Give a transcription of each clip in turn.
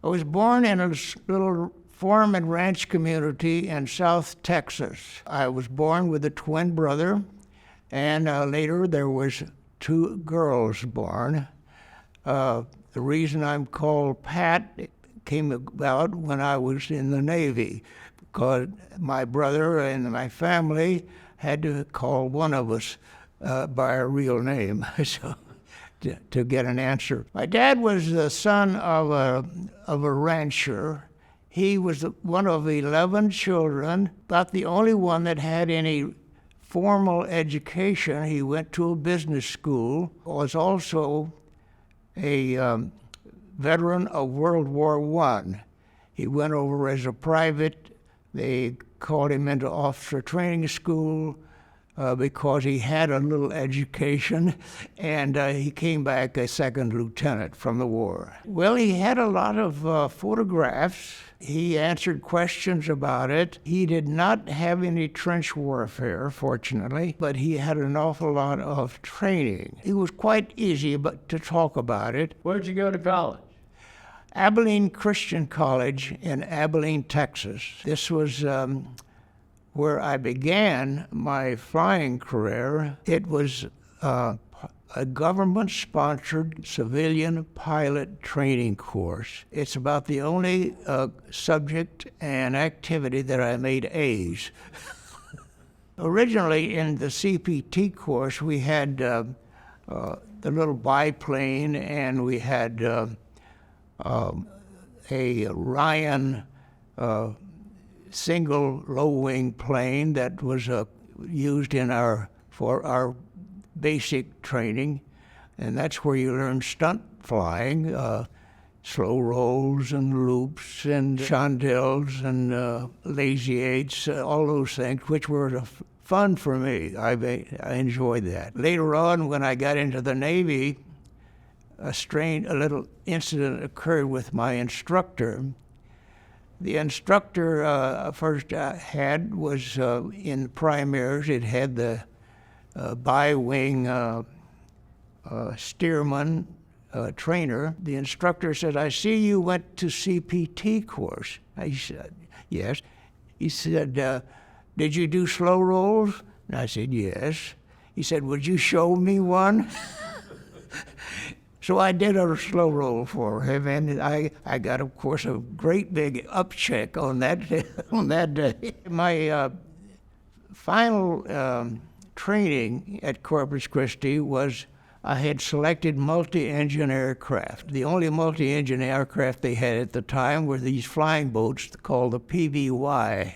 I was born in a little farm and ranch community in South Texas. I was born with a twin brother, and later there was 2 girls born. The reason I'm called Pat came about when I was in the Navy, because my brother and my family had to call one of us by our real name so, to get an answer. My dad was the son of a rancher. He was one of 11 children, about the only one that had any formal education. He went to a business school, was also a veteran of World War I. He went over as a private. They called him into officer training school because he had a little education, and he came back a second lieutenant from the war. Well, he had a lot of photographs. He answered questions about it. He did not have any trench warfare, fortunately, but he had an awful lot of training. It was quite easy to talk about it. Where'd you go to college? Abilene Christian College in Abilene, Texas. This was where I began my flying career. It was a government-sponsored civilian pilot training course. It's about the only subject and activity that I made A's. Originally in the CPT course, we had the little biplane, and we had a Ryan single low-wing plane that was used for our basic training, and that's where you learn stunt flying, slow rolls and loops and chandelles and lazy eights, all those things, which were fun for me. I enjoyed that. Later on, when I got into the Navy, a little incident occurred with my instructor. The instructor first had was in primaries. It had the bi-wing steerman trainer. The instructor said, "I see you went to CPT course." I said, "Yes." He said, "Did you do slow rolls?" And I said, "Yes." He said, "Would you show me one?" So I did a slow roll for him, and I got, of course, a great big upcheck on that day. My final training at Corpus Christi was I had selected multi-engine aircraft. The only multi-engine aircraft they had at the time were these flying boats called the PV-2.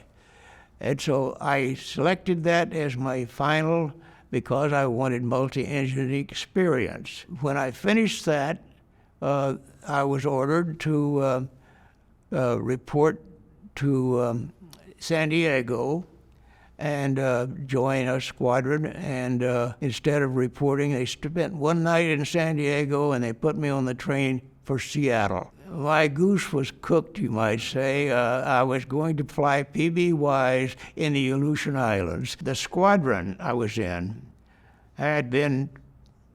And so I selected that as my final because I wanted multi-engine experience. When I finished that, I was ordered to report to San Diego and join a squadron. And instead of reporting, they spent one night in San Diego and they put me on the train for Seattle. My goose was cooked, you might say. I was going to fly PV-2s in the Aleutian Islands. The squadron I was in had been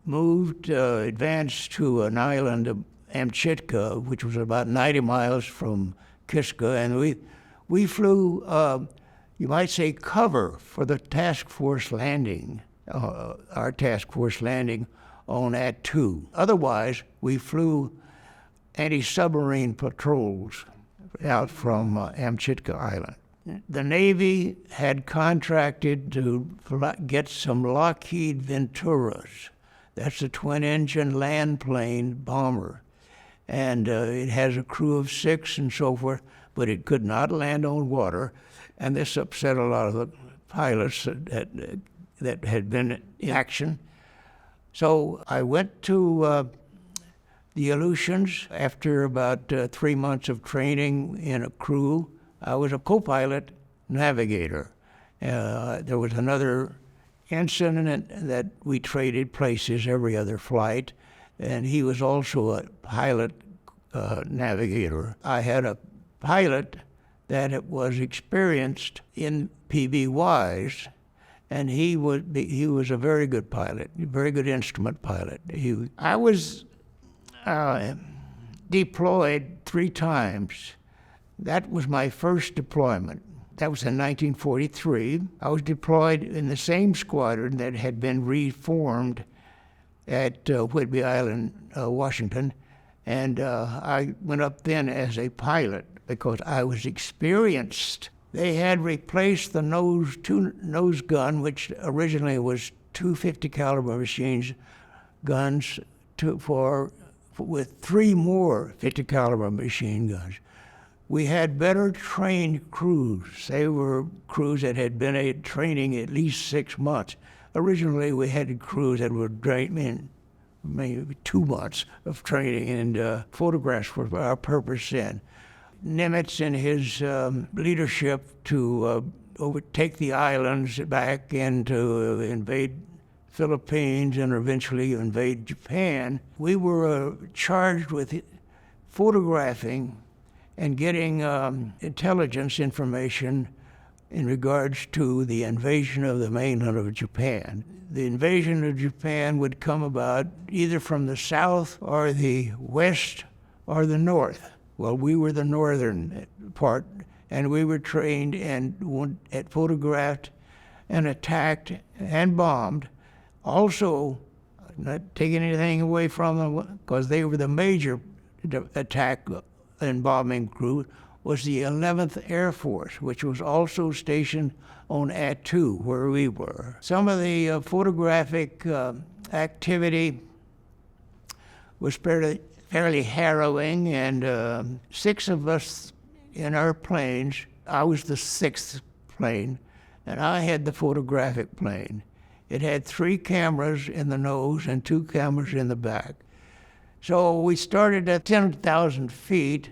moved, advanced to an island of Amchitka, which was about 90 miles from Kiska, and we flew, you might say, cover for the task force landing, our task force landing on At-2. Otherwise, we flew anti-submarine patrols out from Amchitka Island. The Navy had contracted to get some Lockheed Venturas. That's a twin-engine land plane bomber. And it has a crew of 6 and so forth, but it could not land on water. And this upset a lot of the pilots that had been in action. So I went to the Aleutians. After about 3 months of training in a crew, I was a co-pilot navigator. There was another incident that we traded places every other flight, and he was also a pilot navigator. I had a pilot that was experienced in PV-2s, and he was a very good pilot, a very good instrument pilot. I was deployed 3 times. That was my first deployment. That was in 1943. I was deployed in the same squadron that had been reformed at Whidbey Island, Washington, and I went up then as a pilot because I was experienced. They had replaced the two nose gun, which originally was 250 caliber machine guns, with 3 more 50 caliber machine guns. We had better trained crews. They were crews that had been at training at least 6 months. Originally, we had crews that were trained maybe 2 months of training, and photographs were our purpose then. Nimitz and his leadership to overtake the islands back and to invade Philippines and eventually invade Japan. We were charged with photographing and getting intelligence information in regards to the invasion of the mainland of Japan. The invasion of Japan would come about either from the south or the west or the north. Well, we were the northern part, and we were trained and photographed and attacked and bombed. Also, not taking anything away from them, because they were the major attack and bombing crew, was the 11th Air Force, which was also stationed on Attu, where we were. Some of the photographic activity was fairly harrowing, and 6 of us in our planes, I was the 6th plane, and I had the photographic plane. It had 3 cameras in the nose and 2 cameras in the back. So we started at 10,000 feet,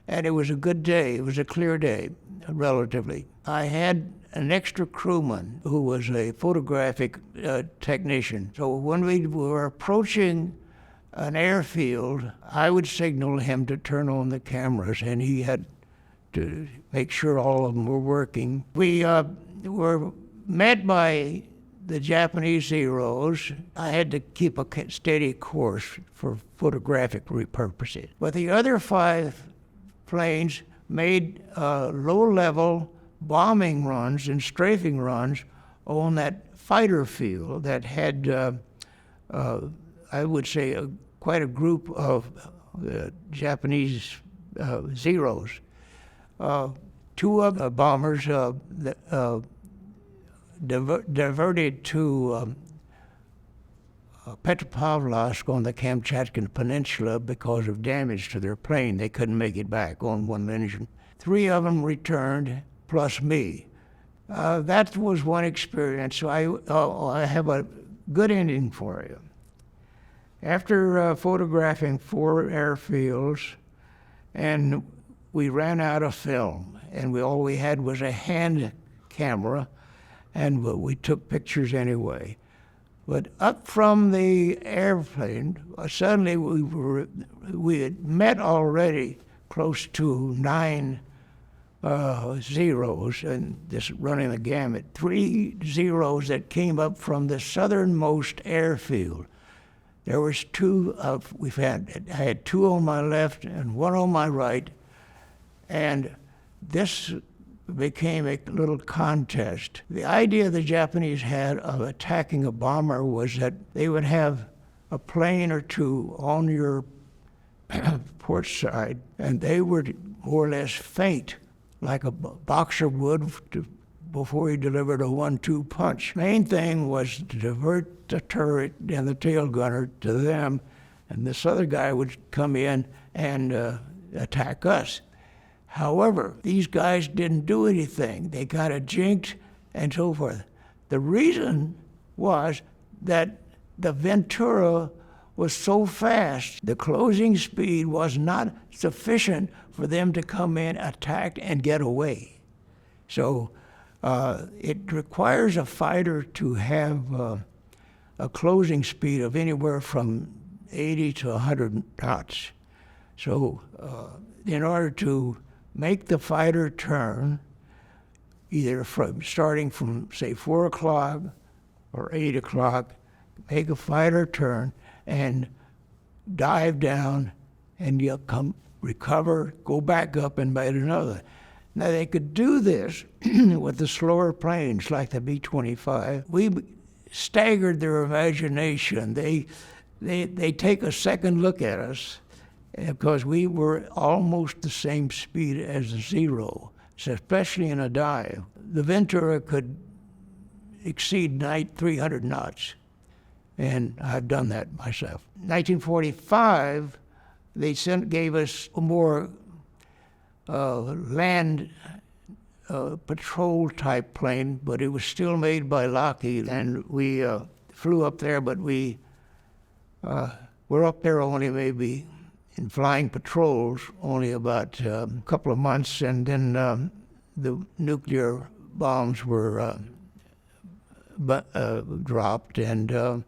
and it was a good day. It was a clear day, relatively. I had an extra crewman who was a photographic technician. So when we were approaching an airfield, I would signal him to turn on the cameras, and he had to make sure all of them were working. We were met by the Japanese Zeros. I had to keep a steady course for photographic purposes. But the other 5 planes made low-level bombing runs and strafing runs on that fighter field that had, I would say, quite a group of Japanese Zeros. 2 of the bombers diverted to Petropavlovsk on the Kamchatkan Peninsula because of damage to their plane. They couldn't make it back on one engine. 3 of them returned, plus me. That was one experience. So I have a good ending for you. After photographing 4 airfields, and we ran out of film, and all we had was a hand camera, and we took pictures anyway. But up from the airplane, suddenly we had met already close to 9 Zeros, and just running the gamut. 3 Zeros that came up from the southernmost airfield. There was 2 of, I had 2 on my left and 1 on my right, and this became a little contest. The idea the Japanese had of attacking a bomber was that they would have a plane or 2 on your port side, and they would more or less feint like a boxer would before he delivered a 1-2 punch. Main thing was to divert the turret and the tail gunner to them, and this other guy would come in and attack us. However, these guys didn't do anything. They got a jinxed and so forth. The reason was that the Ventura was so fast, the closing speed was not sufficient for them to come in, attack, and get away. So it requires a fighter to have a closing speed of anywhere from 80 to 100 knots. So in order to make the fighter turn, either starting from, say, 4 o'clock or 8 o'clock, make a fighter turn and dive down and you come, recover, go back up and bite another. Now they could do this with the slower planes like the B-25. We staggered their imagination. They take a second look at us because we were almost the same speed as the Zero, so especially in a dive. The Ventura could exceed 300 knots, and I've done that myself. 1945, they gave us a more land patrol type plane, but it was still made by Lockheed, and we flew up there, but we were up there only maybe in flying patrols only about a couple of months, and then the nuclear bombs were dropped, and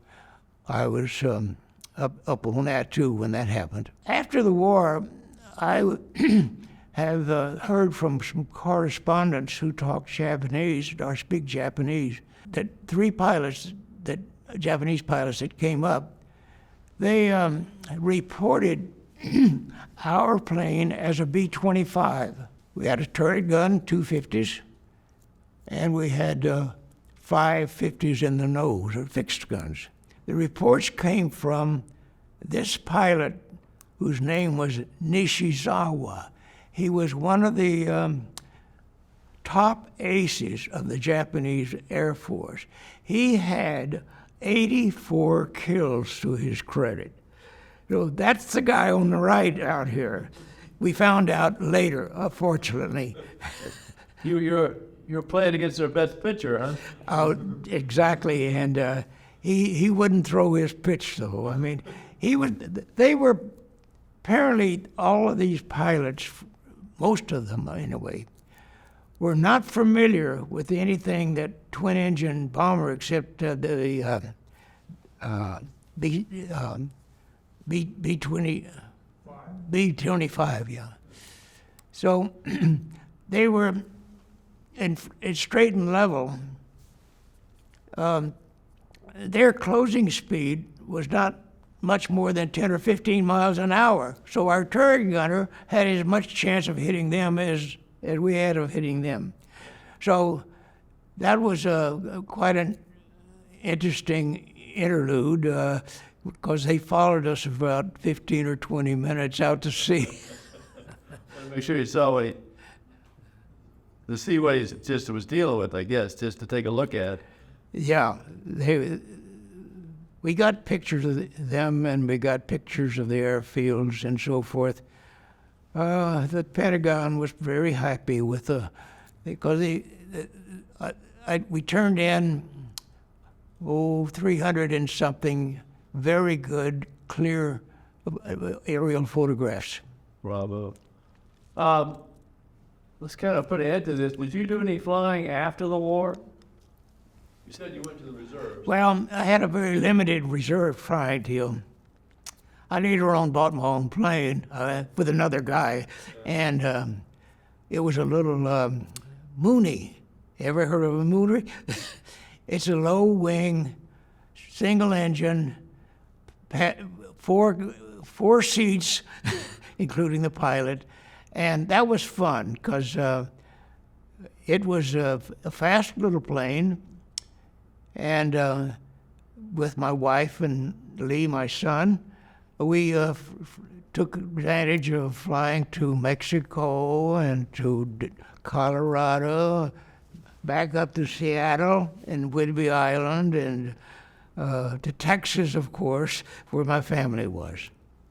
I was up on that too when that happened. After the war, I have heard from some correspondents who talk Japanese or speak Japanese that three pilots, Japanese pilots that came up, they reported our plane as a B-25. We had a turret gun, 250s, and we had 5 50s in the nose, or fixed guns. The reports came from this pilot whose name was Nishizawa. He was one of the top aces of the Japanese Air Force. He had 84 kills to his credit. So that's the guy on the right out here. We found out later, fortunately. You're playing against their best pitcher, huh? Oh, exactly, and he wouldn't throw his pitch, though. I mean, they were, apparently all of these pilots, most of them anyway, were not familiar with anything that twin-engine bomber except the B-25, yeah. So they were in straight and level. Their closing speed was not much more than 10 or 15 miles an hour. So our turret gunner had as much chance of hitting them as we had of hitting them. So that was quite an interesting interlude because they followed us about 15 or 20 minutes out to sea. Make sure you saw the seaways just was dealing with, I guess, just to take a look at. Yeah, we got pictures of them, and we got pictures of the airfields and so forth. The Pentagon was very happy with because we turned in 300 and something very good, clear aerial photographs. Bravo. Let's kind of put an end to this. Did you do any flying after the war? You said you went to the reserves. Well, I had a very limited reserve flying deal. I later on bought my own plane with another guy, and it was a little Mooney. Ever heard of a Mooney? It's a low-wing, single-engine, four seats, including the pilot, and that was fun because it was a fast little plane, and with my wife and Lee, my son, we took advantage of flying to Mexico and to Colorado, back up to Seattle and Whidbey Island, and to Texas, of course, where my family was.